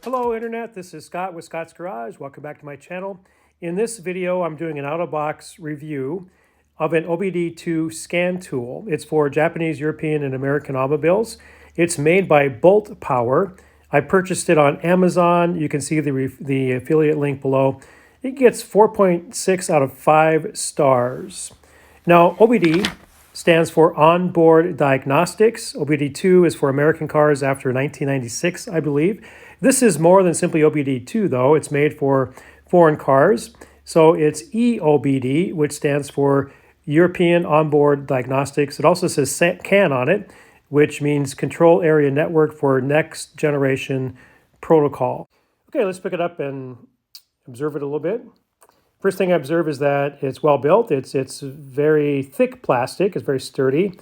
Hello Internet, this is Scott with Scott's Garage. Welcome back to my channel. In this video, I'm doing an out-of-box review of an OBD2 scan tool. It's for Japanese, European, and American automobiles. It's made by Boltpower. I purchased it on Amazon. You can see the affiliate link below. It gets 4.6 out of 5 stars. Now, OBD stands for Onboard Diagnostics. OBD2 is for American cars after 1996, I believe. This is more than simply OBD2, though. It's made for foreign cars. So it's eobd, which stands for European Onboard Diagnostics. It also says CAN on it, which means Control Area Network for Next Generation Protocol. Okay, let's pick it up and observe it a little bit. First thing I observe is that it's well built. It's very thick plastic. It's very sturdy.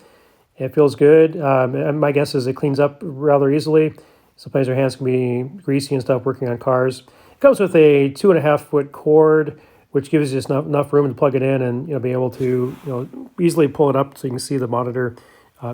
It feels good. And my guess is it cleans up rather easily. Sometimes your hands can be greasy and stuff working on cars. It comes with a 2.5-foot cord, which gives you just enough room to plug it in and be able to easily pull it up so you can see the monitor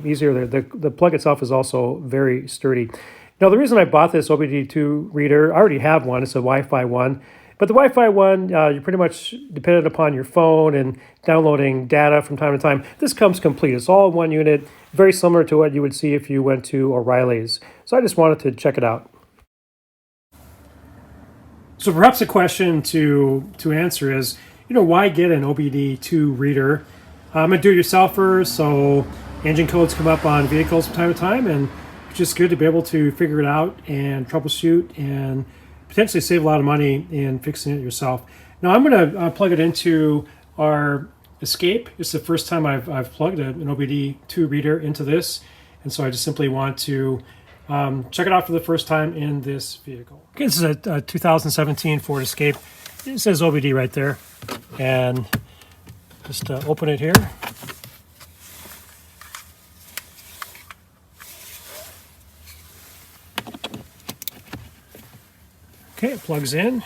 easier. The plug itself is also very sturdy. Now, the reason I bought this OBD2 reader, I already have one. It's a Wi-Fi one. But the Wi-Fi one, you're pretty much dependent upon your phone and downloading data from time to time. This comes complete. It's all in one unit, very similar to what you would see if you went to O'Reilly's. So I just wanted to check it out. So perhaps a question to answer is, why get an OBD2 reader? I'm a do-it-yourselfer, so engine codes come up on vehicles from time to time, and it's just good to be able to figure it out and troubleshoot and potentially save a lot of money in fixing it yourself. Now I'm going to plug it into our Escape. It's the first time I've plugged an OBD2 reader into this, and so I just simply want to check it out for the first time in this vehicle. Okay, this is a 2017 Ford Escape. It says OBD right there, and just open it here. Okay, it plugs in.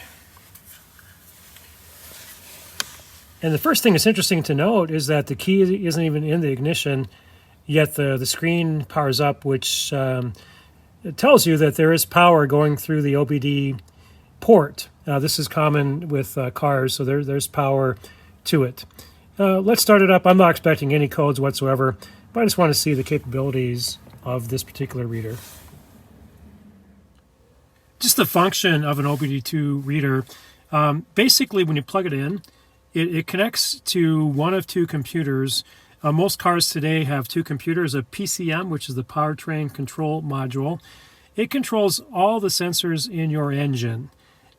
And the first thing that's interesting to note is that the key isn't even in the ignition, yet the screen powers up, which it tells you that there is power going through the OBD port. This is common with cars, so there's power to it. Let's start it up. I'm not expecting any codes whatsoever, but I just want to see the capabilities of this particular reader. Just the function of an OBD2 reader, basically when you plug it in, it connects to one of two computers. Most cars today have two computers, a PCM, which is the powertrain control module. It controls all the sensors in your engine,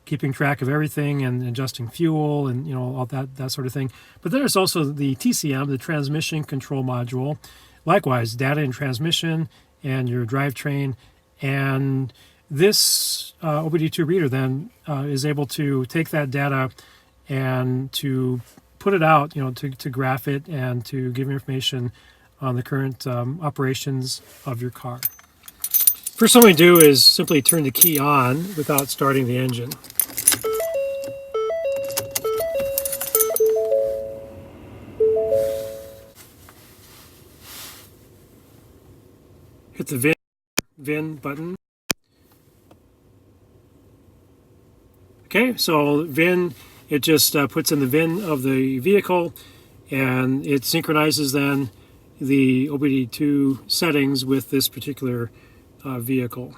keeping track of everything and adjusting fuel and all that sort of thing. But there's also the TCM, the transmission control module. Likewise, data and transmission and your drivetrain. And this OBD2 reader then is able to take that data and to put it out, to graph it and to give information on the current operations of your car. First thing we do is simply turn the key on without starting the engine. Hit the VIN button. Okay, so VIN, it just puts in the VIN of the vehicle, and it synchronizes then the OBD2 settings with this particular vehicle.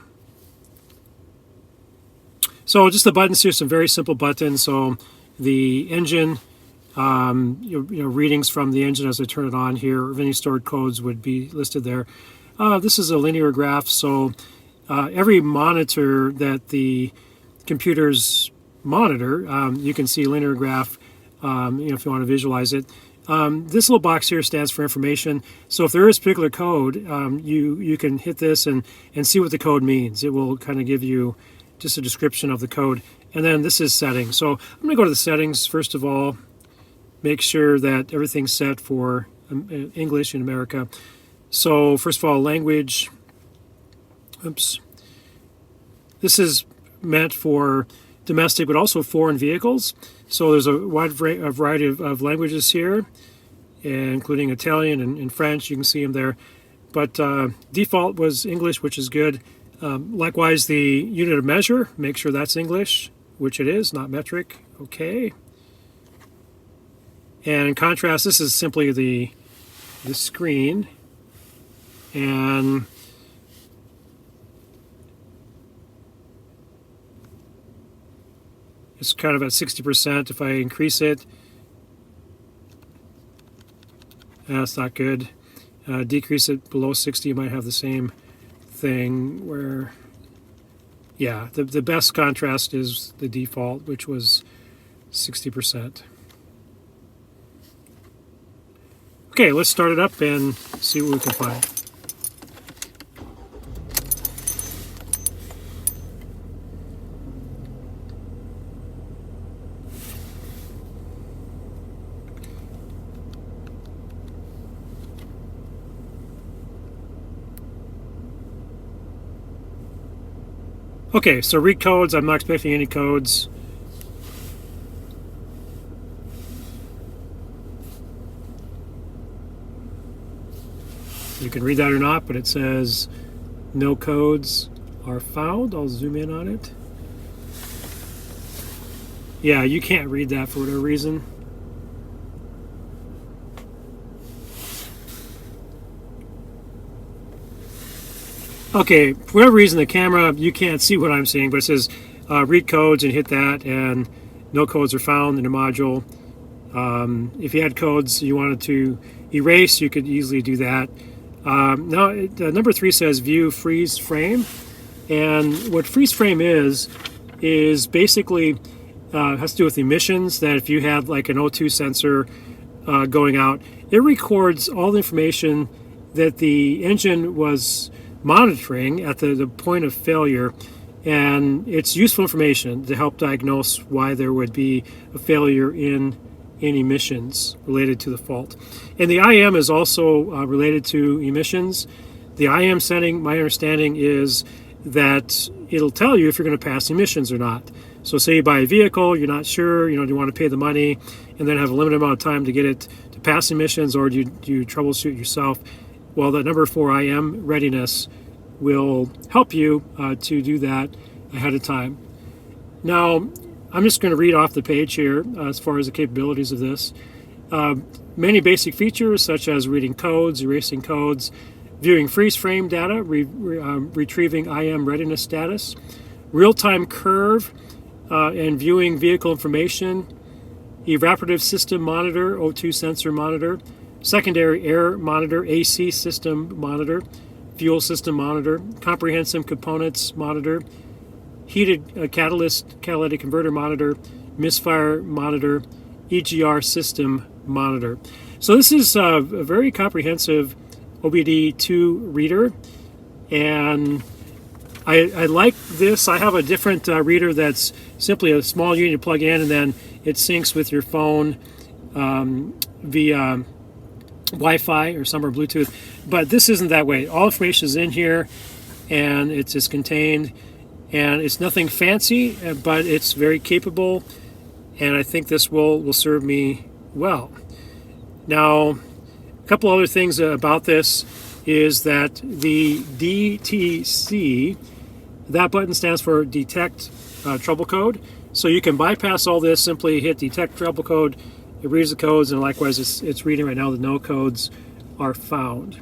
So just the buttons here, some very simple buttons. So the engine, readings from the engine as I turn it on here, if any stored codes would be listed there. This is a linear graph, so every monitor that the computers monitor, you can see linear graph, if you want to visualize it. This little box here stands for information. So if there is a particular code, you can hit this and see what the code means. It will kind of give you just a description of the code. And then this is settings. So I'm going to go to the settings first of all, make sure that everything's set for English in America. So first of all, language. Oops. This is meant for domestic, but also foreign vehicles. So there's a wide variety of languages here, including Italian and French. You can see them there. But default was English, which is good. Likewise, the unit of measure, make sure that's English, which it is, not metric. Okay. And in contrast, this is simply the screen. And it's kind of at 60%. If I increase it, that's not good. Decrease it below 60, you might have the same thing where, yeah, the best contrast is the default, which was 60%. Okay, let's start it up and see what we can find. Okay, so read codes. I'm not expecting any codes. You can read that or not, but it says no codes are found. I'll zoom in on it. Yeah, you can't read that for whatever reason. Okay, for whatever reason, the camera, you can't see what I'm seeing, but it says read codes, and hit that, and no codes are found in the module. If you had codes you wanted to erase, you could easily do that. Now, number 3 says view freeze frame, and what freeze frame is basically has to do with emissions. That if you have like an O2 sensor going out, it records all the information that the engine was monitoring at the point of failure, and it's useful information to help diagnose why there would be a failure in emissions related to the fault. And the IM is also related to emissions. The IM setting, my understanding is that it'll tell you if you're going to pass emissions or not. So say you buy a vehicle, you're not sure, do you want to pay the money and then have a limited amount of time to get it to pass emissions, or do you troubleshoot yourself? Well, the number 4 IM readiness will help you to do that ahead of time. Now, I'm just going to read off the page here as far as the capabilities of this. Many basic features such as reading codes, erasing codes, viewing freeze frame data, retrieving IM readiness status, real-time curve and viewing vehicle information, evaporative system monitor, O2 sensor monitor, secondary air monitor, AC system monitor, fuel system monitor, comprehensive components monitor, heated catalytic converter monitor, misfire monitor, EGR system monitor. So this is a very comprehensive OBD2 reader, and I like this. I have a different reader that's simply a small unit you plug in, and then it syncs with your phone via Wi-Fi or some are Bluetooth. But this isn't that way. All information is in here, and it's just contained, and it's nothing fancy, but it's very capable, and I think this will serve me well. Now, a couple other things about this is that the DTC, that button stands for Detect Trouble Code. So you can bypass all this, simply hit Detect Trouble Code, it reads the codes, and likewise it's reading right now that no codes are found.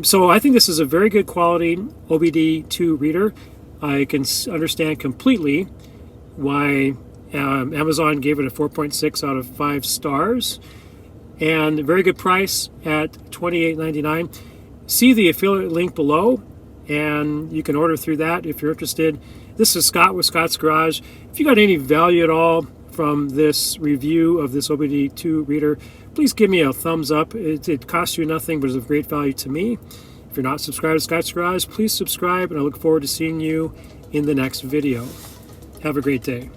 So I think this is a very good quality OBD2 reader. I can understand completely why Amazon gave it a 4.6 out of 5 stars, and a very good price at $28.99. See the affiliate link below, and you can order through that if you're interested. This is Scott with Scott's Garage. If you got any value at all from this review of this OBD2 reader, please give me a thumbs up. It costs you nothing, but it's of great value to me. If you're not subscribed to Scott's Garage, please subscribe, and I look forward to seeing you in the next video. Have a great day.